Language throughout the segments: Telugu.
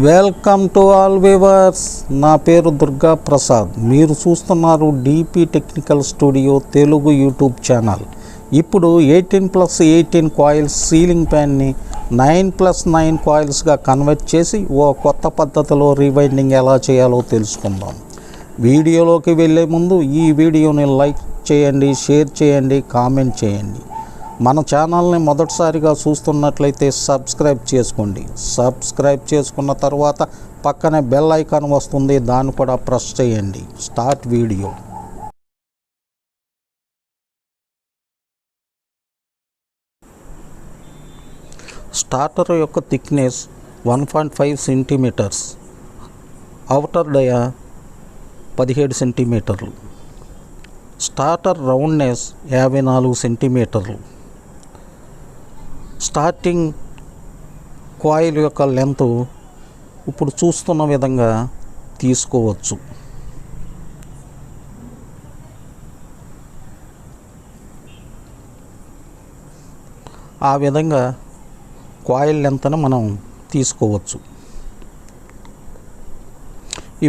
Welcome to all viewers. నా పేరు దుర్గా ప్రసాద్. మీరు చూస్తున్నారు DP technical studio Telugu YouTube channel. ఇప్పుడు 18+18 కాయిల్స్ సీలింగ్ ఫ్యాన్ని 9+9 కాయిల్స్గా కన్వర్ట్ చేసి ఓ కొత్త పద్ధతిలో రీవైండింగ్ ఎలా చేయాలో తెలుసుకుందాం. వీడియోలోకి వెళ్ళే ముందు ఈ వీడియోని లైక్ చేయండి, షేర్ చేయండి, కామెంట్ చేయండి. మన ఛానల్ని మొదటిసారిగా చూస్తున్నట్లయితే సబ్స్క్రైబ్ చేసుకోండి. సబ్స్క్రైబ్ చేసుకున్న తర్వాత పక్కనే బెల్ ఐకాన్ వస్తుంది, దాన్ని కూడా ప్రెస్ చేయండి. Start video. స్టార్టర్ యొక్క థిక్నెస్ 1.5 సెంటీమీటర్స్, అవుటర్ డయా 17 సెంటీమీటర్లు, స్టార్టర్ రౌండ్నెస్ 54 సెంటీమీటర్లు. స్టార్టింగ్ కాయిల్ యొక్క లెంత్ ఇప్పుడు చూస్తున్న విధంగా తీసుకోవచ్చు. ఆ విధంగా కాయిల్ లెంత్ని మనం తీసుకోవచ్చు.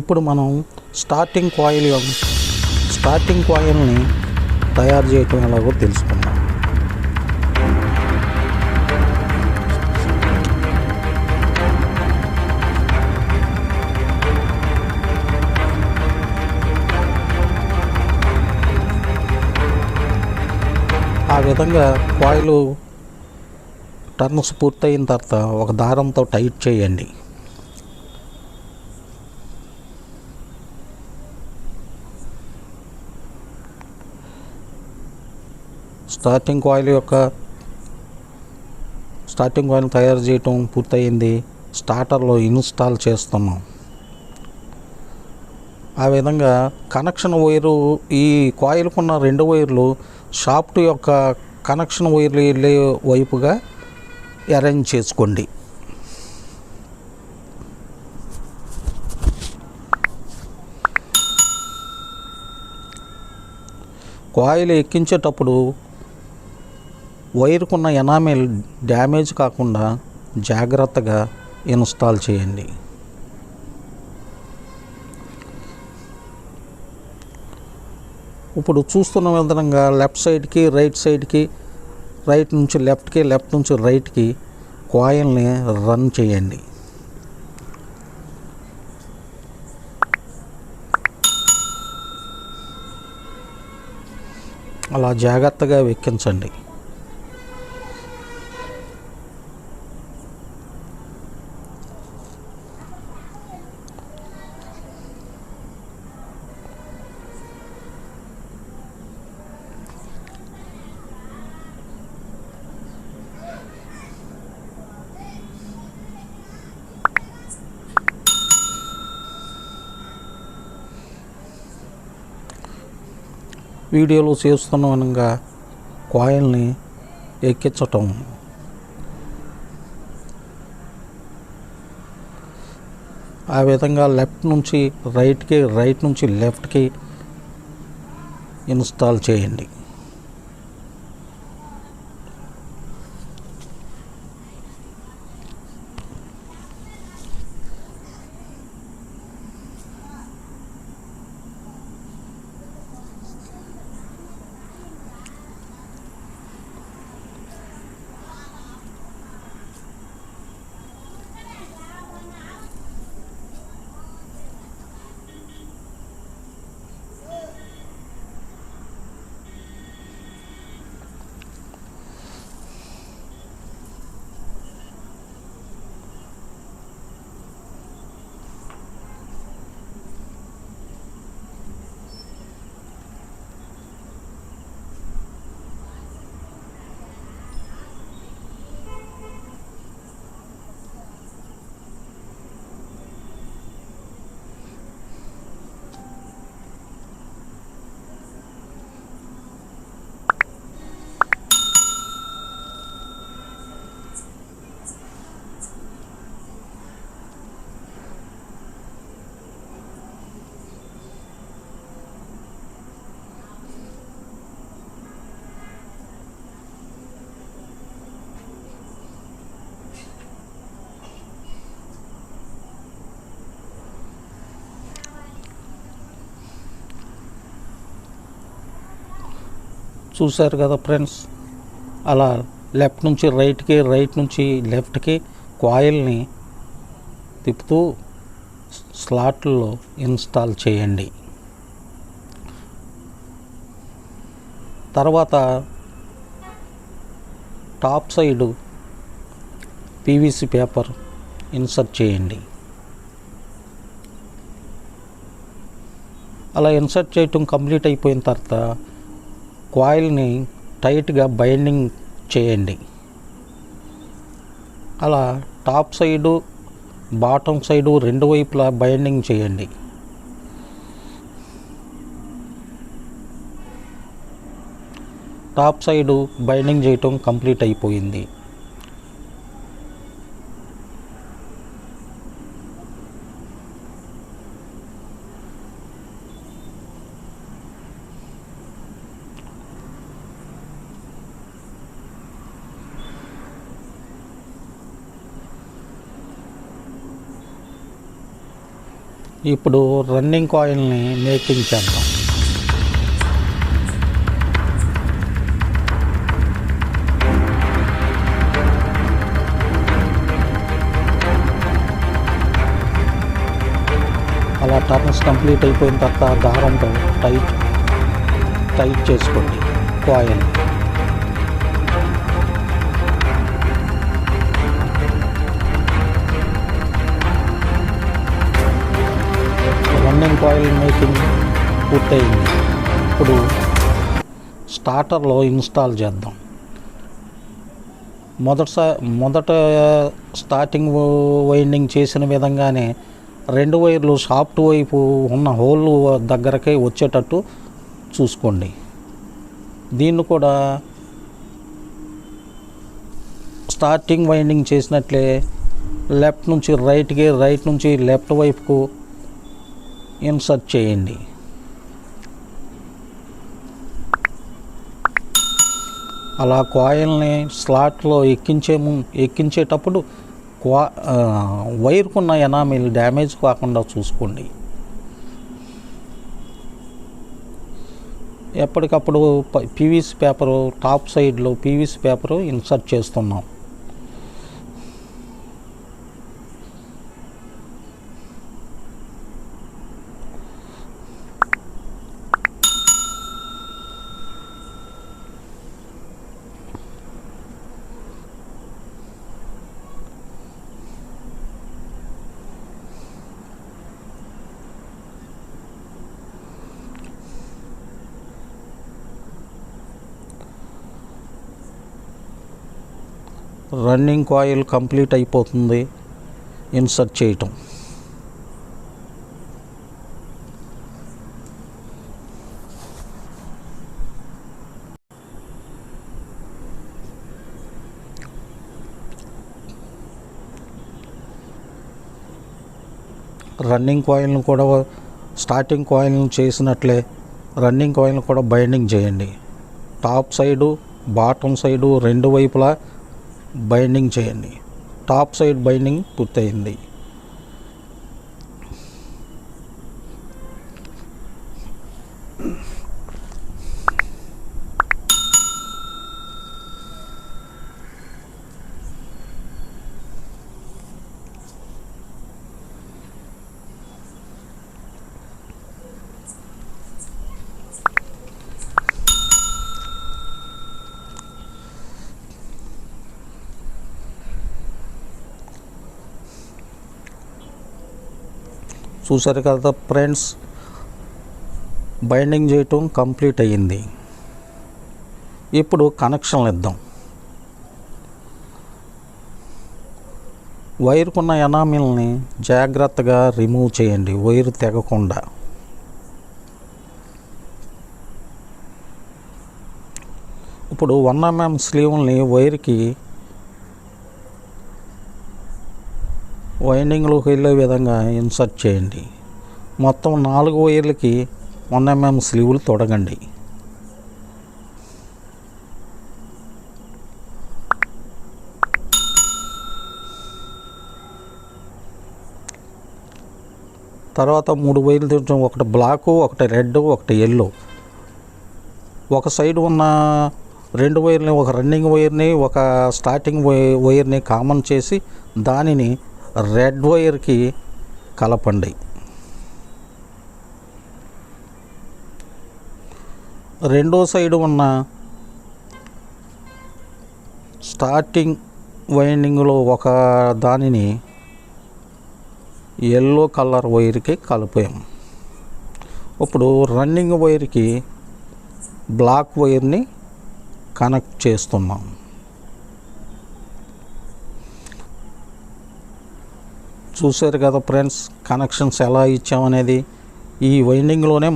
ఇప్పుడు మనం స్టార్టింగ్ కాయిల్ని తయారు చేయటం ఎలాగో తెలుసుకుందాం. ఆ విధంగా కాయిల్ టర్న్స్ పూర్తయిన తర్వాత ఒక దారంతో టైట్ చేయండి. స్టార్టింగ్ కాయిల్ తయారు చేయటం పూర్తయింది. స్టార్టర్లో ఇన్స్టాల్ చేస్తున్నాం. ఆ విధంగా కనెక్షన్ వైరు, ఈ కాయిల్కున్న 2 వైర్లు షాఫ్ట్ యొక్క కనెక్షన్ వైర్లు వెళ్ళే వైపుగా అరేంజ్ చేసుకోండి. కాయిల్ ఎక్కించేటప్పుడు వైర్కున్న ఎనామెల్ డ్యామేజ్ కాకుండా జాగ్రత్తగా ఇన్స్టాల్ చేయండి. ఇప్పుడు చూస్తున్న విధంగా లెఫ్ట్ సైడ్కి, రైట్ సైడ్కి, రైట్ నుంచి లెఫ్ట్కి, లెఫ్ట్ నుంచి రైట్కి కాయిల్ని రన్ చేయండి. అలా జాగ్రత్తగా ఎక్కించండి. వీడియోలో చేస్తున్న విధంగా కాయిల్ని ఎక్కించటం. ఆ విధంగా లెఫ్ట్ నుంచి రైట్కి, రైట్ నుంచి లెఫ్ట్కి ఇన్స్టాల్ చేయండి. చూశారు కదా ఫ్రెండ్స్, అలా లెఫ్ట్ నుంచి రైట్కి, రైట్ నుంచి లెఫ్ట్కి కాయిల్ని తిప్పుతూ స్లాట్లో ఇన్స్టాల్ చేయండి. తర్వాత top side PVC paper insert చేయండి. అలా ఇన్సర్ట్ చేయటం కంప్లీట్ అయిపోయిన తర్వాత కాయిల్ని టైట్గా బైండింగ్ చేయండి. అలా టాప్ సైడు బాటమ్ సైడు రెండు వైపులా బైండింగ్ చేయండి. టాప్ సైడు బైండింగ్ చేయటం కంప్లీట్ అయిపోయింది. ఇప్పుడు రన్నింగ్ కాయిల్ని మేకింగ్ చేద్దాం. అలా టర్న్స్ కంప్లీట్ అయిపోయిన తర్వాత దారంతో టైట్ చేసుకోండి కాయిల్. రన్నింగ్ కాయిల్ మేకింగ్ పూర్తయింది. ఇప్పుడు స్టార్టర్లో ఇన్స్టాల్ చేద్దాం. మొదట స్టార్టింగ్ వైండింగ్ చేసిన విధంగానే రెండు వైర్లు షాఫ్ట్ వైపు ఉన్న హోల్ దగ్గరకే వచ్చేటట్టు చూసుకోండి. దీన్ని కూడా స్టార్టింగ్ వైండింగ్ చేసినట్లే లెఫ్ట్ నుంచి రైట్కి, రైట్ నుంచి లెఫ్ట్ వైపుకు ఇన్సర్ట్ చేయండి. అలా కాయిల్ని స్లాట్లో ఎక్కించేటప్పుడు వైర్కున్న ఎనామిల్ డ్యామేజ్ కాకుండా చూసుకోండి. ఎప్పటికప్పుడు పీవీసీ పేపరు టాప్ సైడ్లో పీవీసీ పేపరు ఇన్సర్ట్ చేస్తున్నాం. రన్నింగ్ కాయిల్ కంప్లీట్ అయిపోతుంది ఇన్సర్ట్ చేయటం. రన్నింగ్ కాయిల్ను కూడా స్టార్టింగ్ కాయిల్ను చేసినట్లే రన్నింగ్ కాయిల్ను కూడా బైండింగ్ చేయండి. టాప్ సైడు బాటమ్ సైడు రెండు వైపులా బైండింగ్ చేయండి. టాప్ సైడ్ బైండింగ్ పూర్తయింది. చూసారు కదా ఫ్రెండ్స్, బైండింగ్ చేయటం కంప్లీట్ అయ్యింది. ఇప్పుడు కనెక్షన్లు ఇద్దాం. వైర్కున్న ఎనామిల్ని జాగ్రత్తగా రిమూవ్ చేయండి, వైర్ తెగకుండా. ఇప్పుడు 1 mm స్లీవ్ని వైర్కి వైండింగ్లోకి వెళ్ళే విధంగా ఇన్సర్ట్ చేయండి. మొత్తం 4 వైర్లకి 1 mm స్లీవ్లు తొడగండి. తర్వాత 3 వైర్లు, ఒకటి బ్లాకు, ఒకటి రెడ్, ఒకటి ఎల్లో ఒక సైడ్ ఉన్న 2 వైర్ని, ఒక రన్నింగ్ వైర్ని, ఒక స్టార్టింగ్ వైర్ని కామన్ చేసి దానిని రెడ్ వైర్కి కలపండి. రెండో సైడ్ ఉన్న స్టార్టింగ్ వైండింగ్లో ఒక దానిని ఎల్లో కలర్ వైర్కి కలిపాం. ఇప్పుడు రన్నింగ్ వైర్కి బ్లాక్ వైర్ని కనెక్ట్ చేస్తున్నాం. చూసారు కదా ఫ్రెండ్స్, కనెక్షన్స్ ఎలా ఇచ్చామనేది. ఈ వైండింగ్లోనే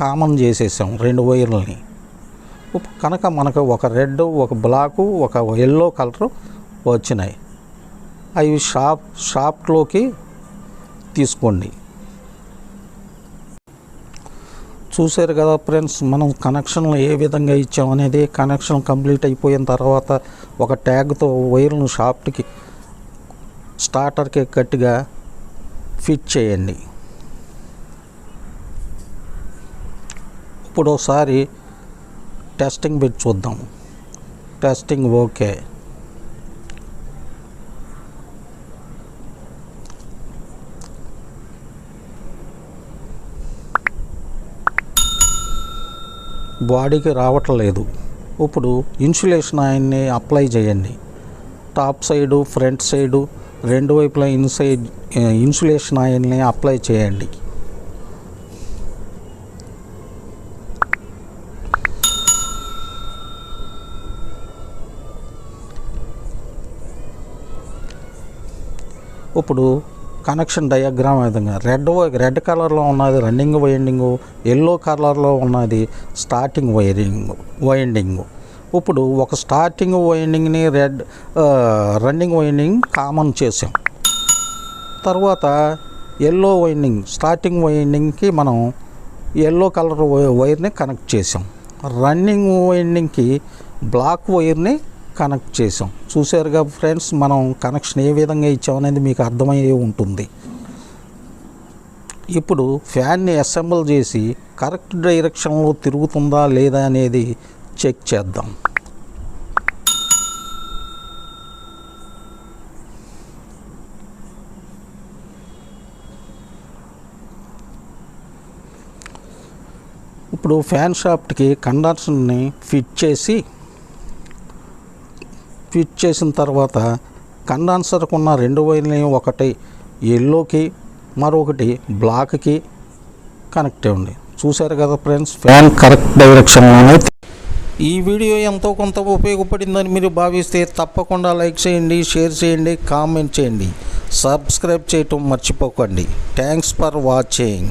కామన్ చేసేసాం 2 వైర్లని. కనుక మనకు ఒక రెడ్, ఒక బ్లాకు, ఒక ఎల్లో కలర్ వచ్చినాయి. అవి షాప్లోకి తీసుకోండి. చూసారు కదా ఫ్రెండ్స్, మనం కనెక్షన్లు ఏ విధంగా ఇచ్చామనేది. కనెక్షన్ కంప్లీట్ అయిపోయిన తర్వాత ఒక ట్యాగ్తో వైర్లను షాఫ్ట్కి, స్టార్టర్కి గట్టిగా ఫిట్ చేయండి. ఇప్పుడు ఒకసారి టెస్టింగ్ పెట్టి చూద్దాం. Testing okay. బాడీకి రావట్లేదు. ఇప్పుడు ఇన్సులేషన్ ఆయిల్ని అప్లై చేయండి. టాప్ సైడు, ఫ్రంట్ సైడు 2 వైపులా ఇన్సులేషన్ ఆయిల్ని అప్లై చేయండి. ఇప్పుడు కనెక్షన్ డయాగ్రామ్ విధంగా రెడ్ కలర్లో ఉన్నది రన్నింగ్ వైండింగు, ఎల్లో కలర్లో ఉన్నది స్టార్టింగ్ వైండింగు. ఇప్పుడు ఒక స్టార్టింగ్ వైండింగ్ని రన్నింగ్ వైండింగ్ కామన్ చేసాం. తర్వాత ఎల్లో వైండింగ్, స్టార్టింగ్ వైండింగ్కి మనం ఎల్లో కలర్ వైర్ని కనెక్ట్ చేసాం. రన్నింగ్ వైండింగ్కి బ్లాక్ వైర్ని కనెక్ట్ చేసాం. చూసారుగా ఫ్రెండ్స్, మనం కనెక్షన్ ఏ విధంగా ఇచ్చామనేది మీకు అర్థమయ్యే ఉంటుంది. ఇప్పుడు ఫ్యాన్ని అసెంబుల్ చేసి కరెక్ట్ డైరెక్షన్లో తిరుగుతుందా లేదా అనేది చెక్ చేద్దాం. ఇప్పుడు ఫ్యాన్ షాఫ్ట్కి కండెన్సర్ని ఫిట్ చేసిన తర్వాత కండెన్సర్కు ఉన్న 2 వైర్లని, ఒకటి ఎల్లోకి, మరొకటి బ్లాక్కి కనెక్ట్ అవ్వండి. చూసారు కదా ఫ్రెండ్స్, ఫ్యాన్ కరెక్ట్ డైరెక్షన్లోనే. ఈ వీడియో ఎంతో కొంత ఉపయోగపడిందని మీరు భావిస్తే తప్పకుండా లైక్ చేయండి, షేర్ చేయండి, కామెంట్ చేయండి, సబ్స్క్రైబ్ చేయటం మర్చిపోకండి. Thanks for watching.